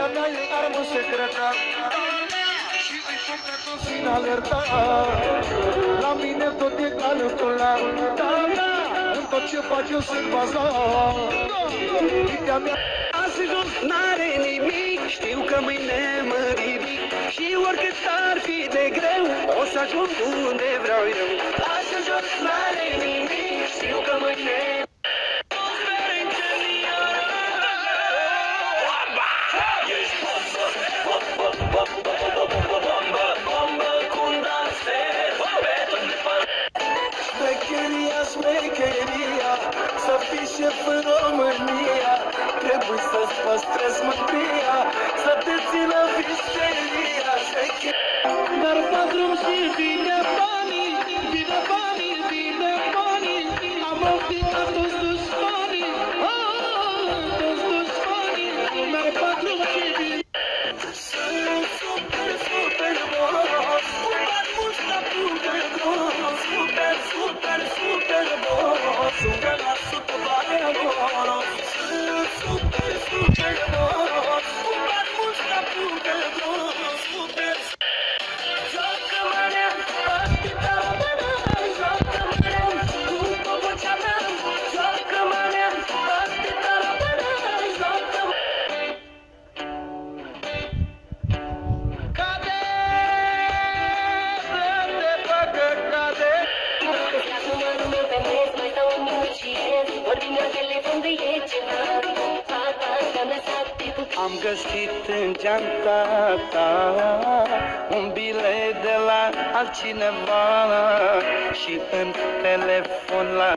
Urechea mea e armă secretă și îi poate toți în alerta. La mine tot e calculă, în tot ce fac eu sunt bazat. Mintea mea Azi jos n-are nimic, știu că mâine mă ridic și oricât ar fi de greu, o să ajung unde vreau eu. Azi jos n-are nimic, știu că mâine șmecheria, să fii șef în România, trebuie să-ți păstrezi mândria, să te țină visteria. Dar pe drum și vine banii, vine banii, vine banii, am înfiat toți dușmanii, toți dușmanii, merg pe drum și vine. Sunt super, super boss, cu bani mulți la putere gros, super, super, super boss, 100% bani amoros. Sunt super, super boss, cu bani mulți la putere gros, super. Joacă-mă neam, atâta până, joacă-mă neam, după vocea mea, joacă-mă neam, atâta până, joacă-mă. Am găsit în geanta ta un bilet de la altcineva și în telefon la